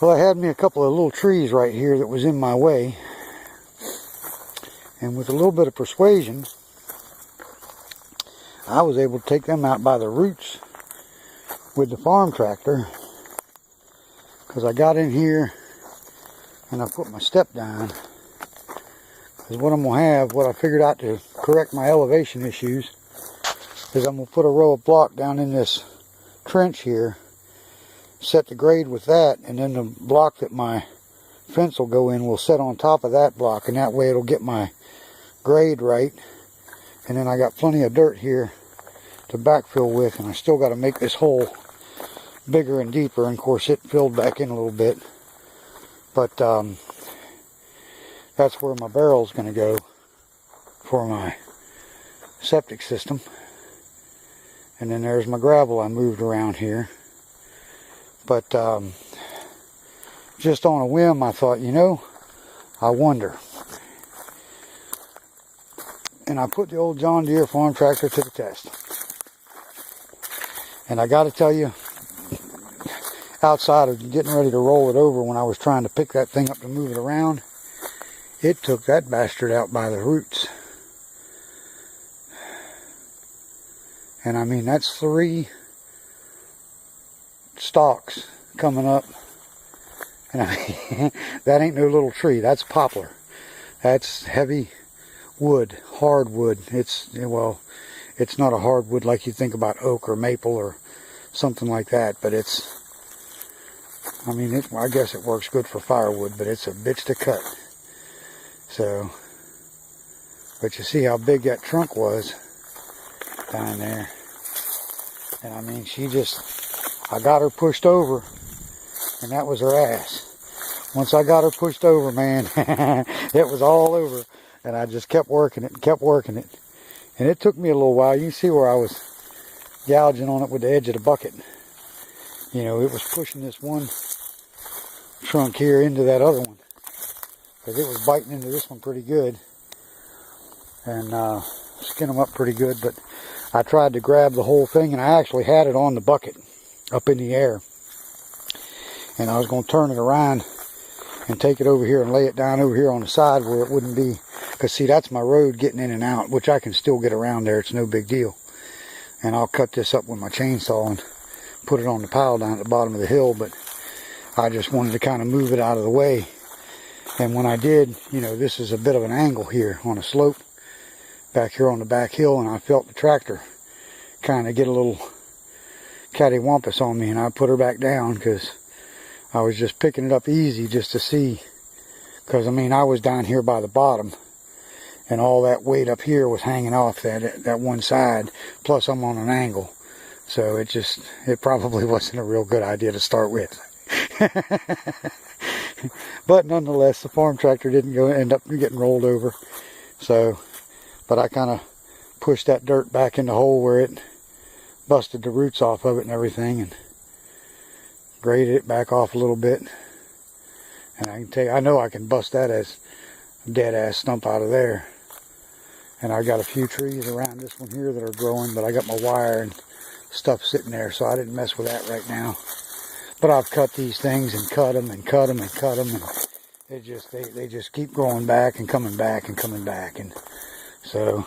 Well, I had me a couple of little trees right here that was in my way, and with a little bit of persuasion I was able to take them out by the roots with the farm tractor, because I got in here and I put my step down. Because what I'm going to have, what I figured out to correct my elevation issues, is I'm going to put a row of block down in this trench here, set the grade with that, and then the block that my fence will go in will set on top of that block, and that way it'll get my grade right. And then I got plenty of dirt here to backfill with, and I still got to make this hole bigger and deeper, and of course it filled back in a little bit, but that's where my barrel's going to go for my septic system. And then there's my gravel I moved around here. But just on a whim I thought, you know, I wonder. And I put the old John Deere farm tractor to the test. And I got to tell you, outside of getting ready to roll it over when I was trying to pick that thing up to move it around, it took that bastard out by the roots. And I mean, that's 3 stalks coming up. And I mean, that ain't no little tree. That's poplar. That's heavy wood, hardwood. Well, it's not a hardwood like you think about oak or maple or something like that, but it's, I mean, I guess it works good for firewood, but it's a bitch to cut. So, but you see how big that trunk was down there. And I mean, I got her pushed over, and that was her ass. Once I got her pushed over, man, it was all over. And I just kept working it and kept working it. And it took me a little while. You can see where I was gouging on it with the edge of the bucket. You know, it was pushing this one trunk here into that other one, because it was biting into this one pretty good and skin them up pretty good. But I tried to grab the whole thing, and I actually had it on the bucket up in the air, and I was going to turn it around and take it over here and lay it down over here on the side where it wouldn't be, because see, that's my road getting in and out, which I can still get around there. It's no big deal. And I'll cut this up with my chainsaw and put it on the pile down at the bottom of the hill, but I just wanted to kind of move it out of the way. And when I did, you know, this is a bit of an angle here on a slope back here on the back hill, and I felt the tractor kind of get a little cattywampus on me, and I put her back down because I was just picking it up easy just to see, because I mean, I was down here by the bottom and all that weight up here was hanging off that one side, plus I'm on an angle, so it probably wasn't a real good idea to start with. But nonetheless, the farm tractor didn't end up getting rolled over. So, but I kind of pushed that dirt back in the hole where it busted the roots off of it and everything, and graded it back off a little bit. And I can tell you, I know I can bust that as a dead ass stump out of there. And I got a few trees around this one here that are growing, but I got my wire and stuff sitting there, so I didn't mess with that right now. But I've cut these things and cut them and cut them and cut them, and they just keep growing back and coming back and coming back. And so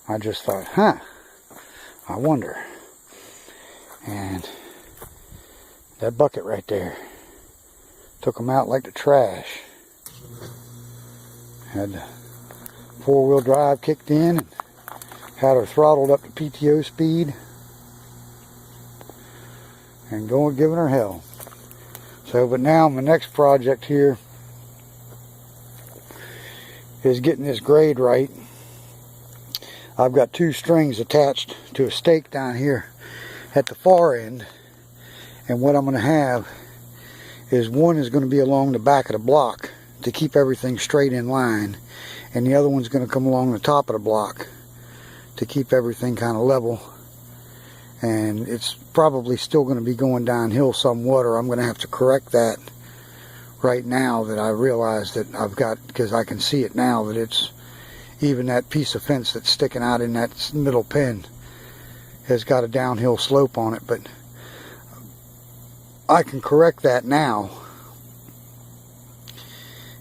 I just thought, I wonder. And that bucket right there took them out like the trash. Had the 4-wheel drive kicked in and had her throttled up to PTO speed and giving her hell. So, but now my next project here is getting this grade right. I've got 2 strings attached to a stake down here at the far end, and what I'm going to have is one is going to be along the back of the block to keep everything straight in line, and the other one's going to come along the top of the block to keep everything kind of level. And it's probably still going to be going downhill somewhat, or I'm going to have to correct that right now that I realize that I've got, because I can see it now that it's, even that piece of fence that's sticking out in that middle pin has got a downhill slope on it. But I can correct that now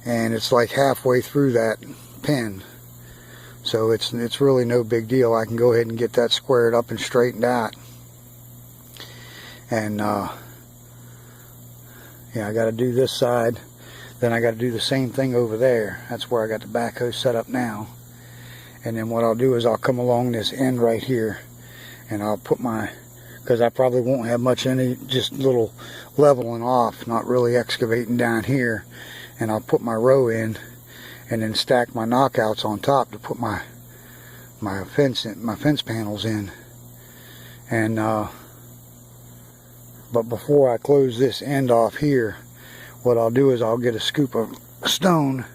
and it's like halfway through that pen. So it's really no big deal. I can go ahead and get that squared up and straightened out. And yeah, I got to do this side. Then I got to do the same thing over there. That's where I got the backhoe set up now. And then what I'll do is I'll come along this end right here, and I'll put my, because I probably won't have much any, just little leveling off, not really excavating down here. And I'll put my row in, and then stack my knockouts on top to put my fence panels in. And but before I close this end off here, what I'll do is I'll get a scoop of stone,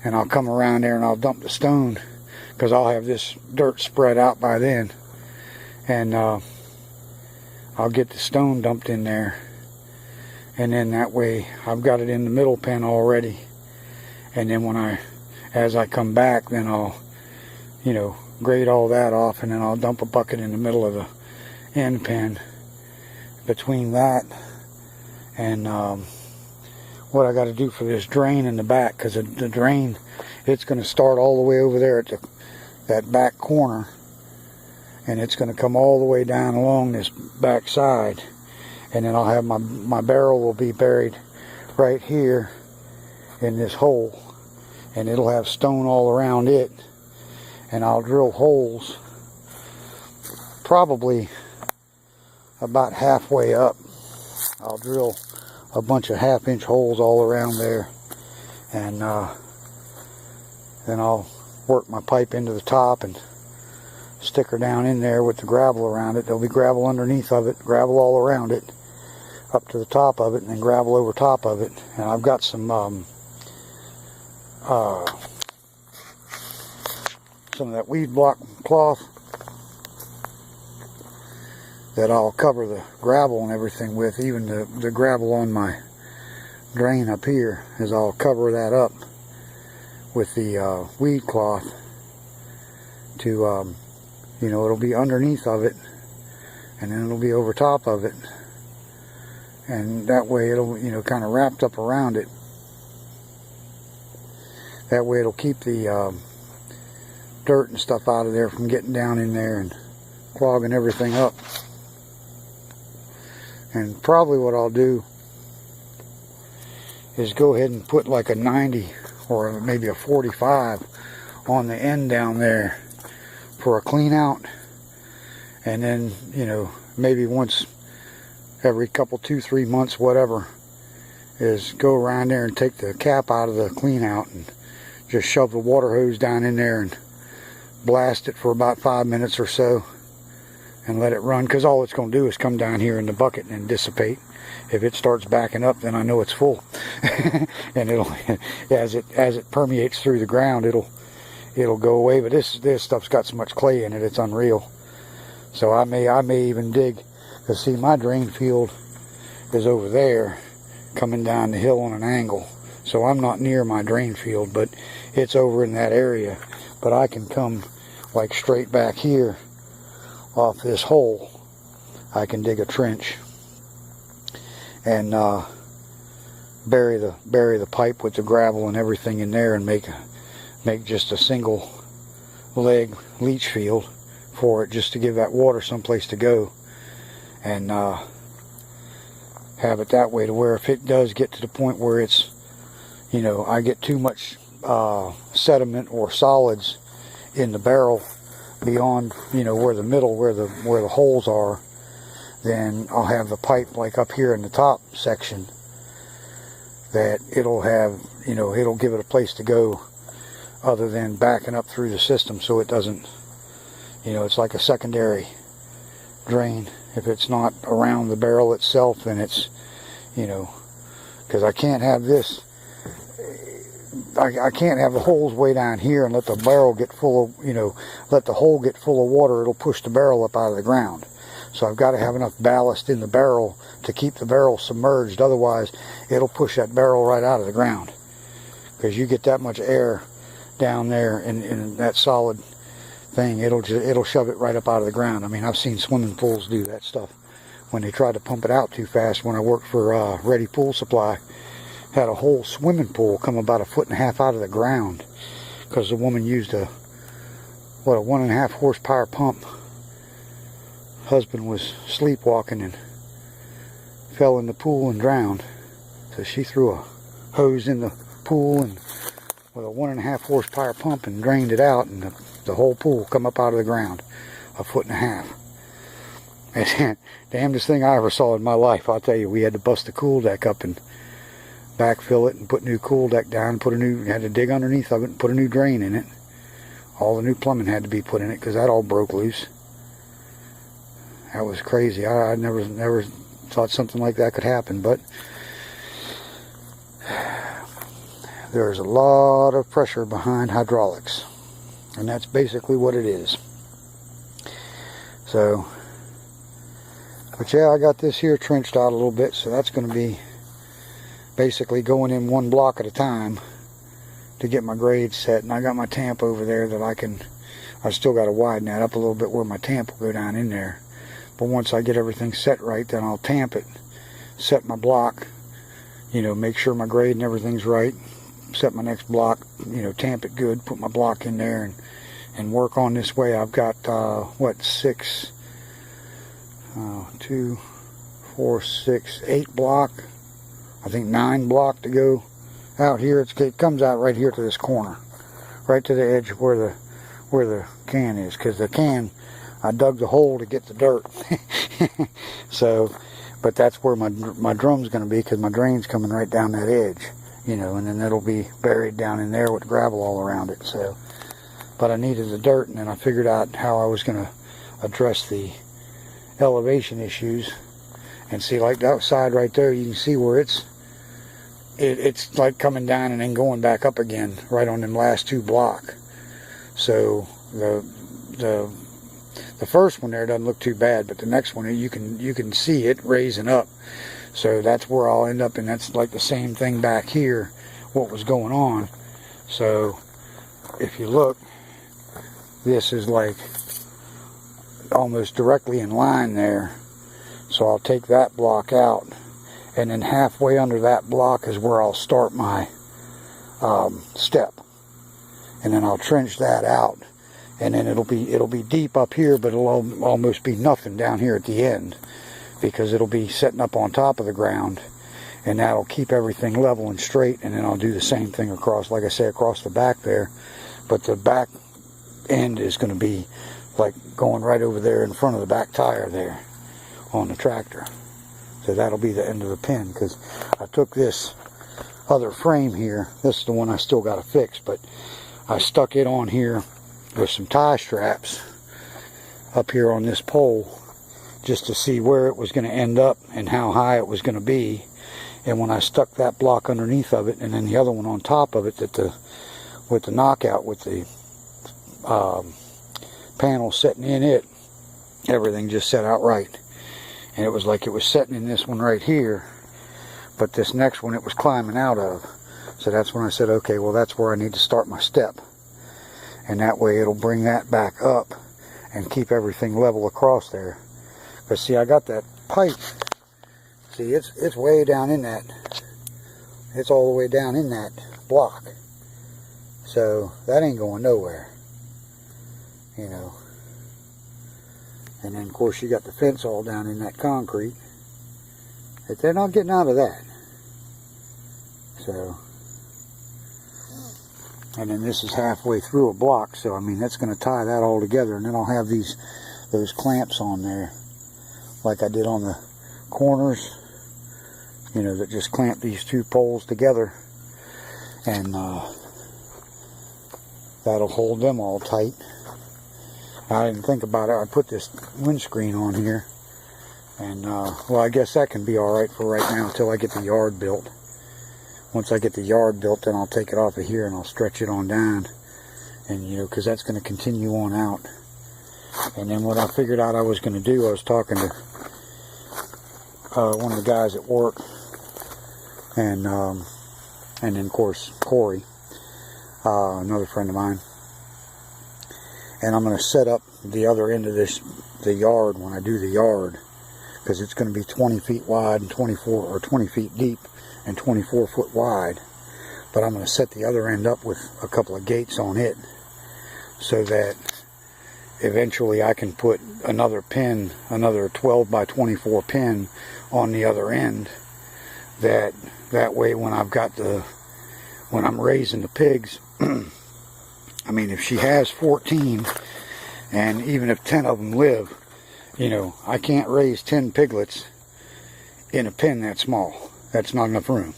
and I'll come around there and I'll dump the stone, because I'll have this dirt spread out by then. And I'll get the stone dumped in there, and then that way I've got it in the middle pen already. And then as I come back, then I'll, you know, grade all that off, and then I'll dump a bucket in the middle of the end pen. Between that and what I got to do for this drain in the back, because the drain, it's going to start all the way over there at that back corner, and it's going to come all the way down along this back side, and then I'll have my barrel will be buried right here in this hole, and it'll have stone all around it, and I'll drill holes probably about halfway up. I'll drill a bunch of 1/2-inch holes all around there, and then I'll work my pipe into the top and stick her down in there with the gravel around it. There'll be gravel underneath of it, gravel all around it, up to the top of it, and then gravel over top of it. And I've got some of that weed block cloth that I'll cover the gravel and everything with. Even the gravel on my drain up here, is I'll cover that up with the weed cloth to, you know, it'll be underneath of it, and then it'll be over top of it, and that way it'll, you know, kind of wrapped up around it. That way it'll keep the dirt and stuff out of there from getting down in there and clogging everything up. And probably what I'll do is go ahead and put like a 90 or maybe a 45 on the end down there for a clean out. And then, you know, maybe once every couple, 2-3 months, whatever, is go around there and take the cap out of the clean out and just shove the water hose down in there and blast it for about 5 minutes or so and let it run, because all it's going to do is come down here in the bucket and dissipate. If it starts backing up, then I know it's full. And it'll, as it permeates through the ground, it'll go away. But this stuff's got so much clay in it, it's unreal. So I may even dig, because see, my drain field is over there coming down the hill on an angle, so I'm not near my drain field, but it's over in that area. But I can come like straight back here off this hole. I can dig a trench and bury the pipe with the gravel and everything in there, and make just a single leg leach field for it, just to give that water someplace to go, and have it that way, to where if it does get to the point where it's, you know, I get too much sediment or solids in the barrel beyond, you know, where the holes are, then I'll have the pipe like up here in the top section that it'll have, you know, it'll give it a place to go other than backing up through the system, so it doesn't, you know, it's like a secondary drain. If it's not around the barrel itself, then it's, you know, because I can't have this, I can't have the holes way down here and let the barrel get full of, you know, let the hole get full of water. It'll push the barrel up out of the ground. So I've got to have enough ballast in the barrel to keep the barrel submerged. Otherwise, it'll push that barrel right out of the ground, because you get that much air down there in that solid thing, it'll shove it right up out of the ground. I mean, I've seen swimming pools do that stuff when they tried to pump it out too fast. When I worked for Ready Pool Supply, had a whole swimming pool come about 1.5 feet out of the ground because the woman used a 1.5 horsepower pump. Husband was sleepwalking and fell in the pool and drowned. So she threw a hose in the pool and with a 1.5 horsepower pump and drained it out, and the whole pool come up out of the ground 1.5 feet. And damnedest thing I ever saw in my life. I'll tell you, we had to bust the cool deck up and backfill it and put new cool deck down, had to dig underneath of it and put a new drain in it. All the new plumbing had to be put in it because that all broke loose. That was crazy. I never thought something like that could happen, but there's a lot of pressure behind hydraulics, and that's basically what it is. So, but yeah, I got this here trenched out a little bit, so that's going to be basically going in one block at a time to get my grade set. And I got my tamp over there that I still got to widen that up a little bit where my tamp will go down in there. But once I get everything set right, then I'll tamp it, set my block, make sure my grade and everything's right, set my next block, tamp it good, put my block in there and work on this way. I've got, 2, 4, 6, 8 block, I think 9 block to go out here. It comes out right here to this corner, right to the edge where the can is, because the can, I dug the hole to get the dirt. So, but that's where my drum's going to be, because my drain's coming right down that edge, and then it'll be buried down in there with gravel all around it. So, but I needed the dirt, and then I figured out how I was going to address the elevation issues. And see, like that side right there, you can see where it's like coming down and then going back up again right on them last 2 block. So the first one there doesn't look too bad, but the next one you can see it raising up. So that's where I'll end up, and that's like the same thing back here, what was going on. So if you look, this is like almost directly in line there. So I'll take that block out, and then halfway under that block is where I'll start my step, and then I'll trench that out, and then it'll be deep up here, but it'll almost be nothing down here at the end, because it'll be setting up on top of the ground, and that'll keep everything level and straight. And then I'll do the same thing across, like I say, across the back there, but the back end is going to be like going right over there in front of the back tire there on the tractor. So that'll be the end of the pin, because I took this other frame here, this is the one I still got to fix, but I stuck it on here with some tie straps up here on this pole just to see where it was going to end up and how high it was going to be. And when I stuck that block underneath of it and then the other one on top of it, with the knockout, with the panel setting in it, everything just set out right. And it was like it was setting in this one right here, but this next one it was climbing out of. So that's when I said, okay, well that's where I need to start my step, and that way it'll bring that back up and keep everything level across there. But see, I got that pipe, see, it's way down in that, it's all the way down in that block, so that ain't going nowhere, And then, of course, you got the fence all down in that concrete. But they're not getting out of that. So, and then this is halfway through a block, so I mean that's going to tie that all together. And then I'll have those clamps on there, like I did on the corners, that just clamp these 2 poles together, and that'll hold them all tight. I didn't think about it. I put this windscreen on here, and well, I guess that can be alright for right now until I get the yard built. Once I get the yard built, then I'll take it off of here and I'll stretch it on down, and because that's going to continue on out. And then what I figured out I was going to do, I was talking to one of the guys at work, and then of course Corey, another friend of mine. And I'm going to set up the other end of the yard when I do the yard, because it's going to be 20 feet wide and 20 feet deep and 24 foot wide. But I'm going to set the other end up with a couple of gates on it so that eventually I can put another pin, another 12 by 24 pin on the other end. That way when I'm raising the pigs, I mean, if she has 14, and even if 10 of them live, you know, I can't raise 10 piglets in a pen that small. That's not enough room.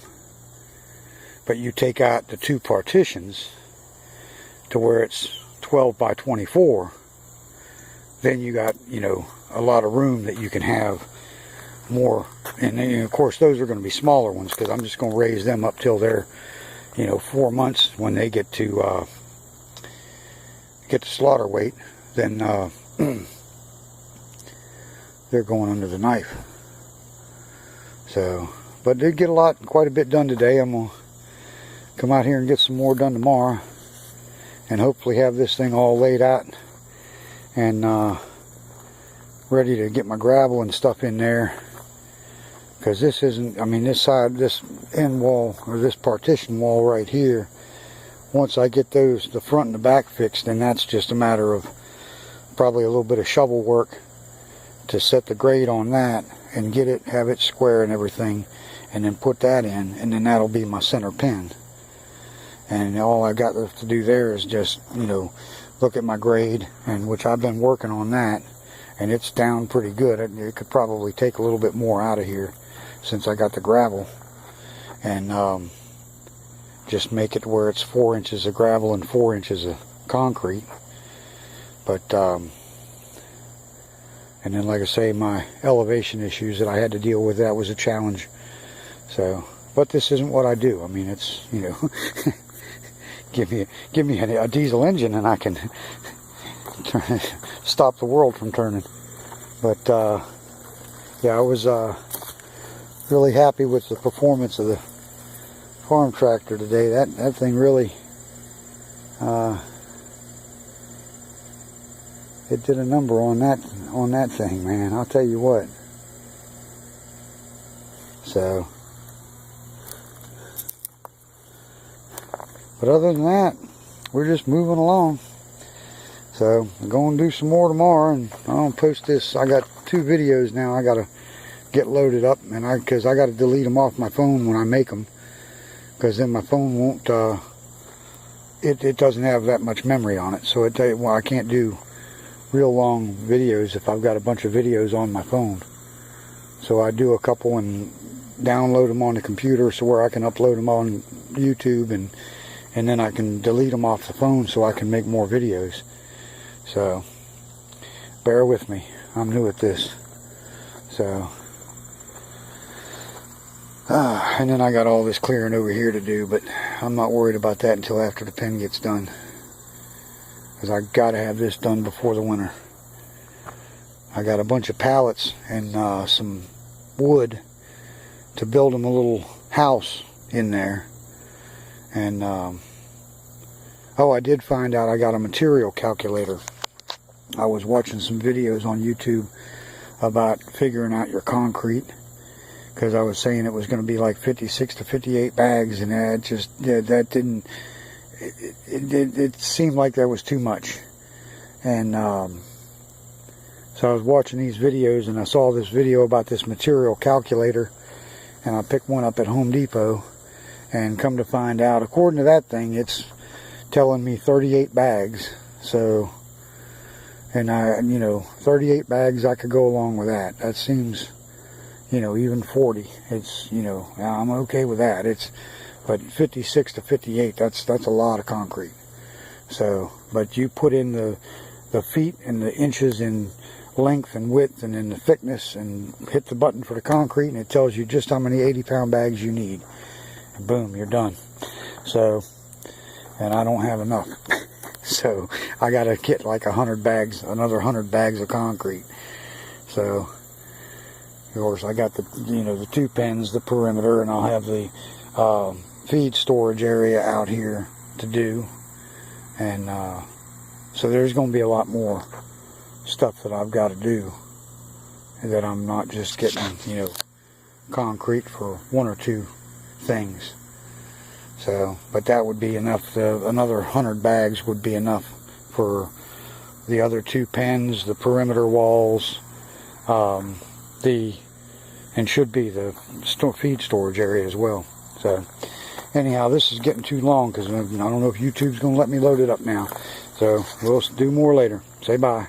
But you take out the 2 partitions to where it's 12 by 24, then you got, you know, a lot of room that you can have more. And then, of course, those are going to be smaller ones, because I'm just going to raise them up till they're, you know, 4 months. When they get to slaughter weight, then they're going under the knife. So, but did get quite a bit done today. I'm gonna come out here and get some more done tomorrow, and hopefully have this thing all laid out and ready to get my gravel and stuff in there. Because this isn't, I mean, this side, this end wall, or this partition wall right here, once I get those, the front and the back fixed, then that's just a matter of probably a little bit of shovel work to set the grade on that and get it, have it square and everything, and then put that in, and then that'll be my center pin. And all I got left to do there is just, you know, look at my grade, and which I've been working on that, and it's down pretty good. It could probably take a little bit more out of here since I got the gravel, and just make it where it's 4 inches of gravel and 4 inches of concrete. But and then, like I say, my elevation issues that I had to deal with, that was a challenge. So, but this isn't what I do. I mean, it's, you know, give me a diesel engine and I can stop the world from turning. But yeah, I was really happy with the performance of the farm tractor today. That thing really it did a number on that thing, man. I'll tell you what. So, but other than that, we're just moving along. So I'm going to do some more tomorrow, and I'll post this. I got 2 videos now I got to get loaded up, and because I got to delete them off my phone when I make them, because then my phone won't. It doesn't have that much memory on it, so I can't do real long videos if I've got a bunch of videos on my phone. So I do a couple and download them on the computer, so where I can upload them on YouTube, and then I can delete them off the phone so I can make more videos. So bear with me, I'm new at this. So and then I got all this clearing over here to do, but I'm not worried about that until after the pen gets done, because I got to have this done before the winter. I got a bunch of pallets and some wood to build them a little house in there. And oh, I did find out I got a material calculator. I was watching some videos on YouTube about figuring out your concrete, because I was saying it was going to be like 56 to 58 bags, and that just, yeah, that didn't, it seemed like that was too much. And so I was watching these videos, and I saw this video about this material calculator, and I picked one up at Home Depot, and come to find out, according to that thing, it's telling me 38 bags. So, and you know, 38 bags, I could go along with that. That seems, you know, even 40, it's, you know, I'm okay with that. But 56 to 58, that's a lot of concrete. So, but you put in the feet and the inches in length and width and in the thickness, and hit the button for the concrete, and it tells you just how many 80-pound bags you need. And boom, you're done. So, and I don't have enough. So I got to get like 100 bags, another 100 bags of concrete. So, of course, I got the, you know, the 2 pens, the perimeter, and I'll have the feed storage area out here to do. And so there's going to be a lot more stuff that I've got to do that I'm not just getting, you know, concrete for one or two things. So, but that would be enough. Another 100 bags would be enough for the other 2 pens, the perimeter walls, and should be the feed storage area as well. So anyhow, this is getting too long because I don't know if YouTube's going to let me load it up now. So we'll do more later. Say bye.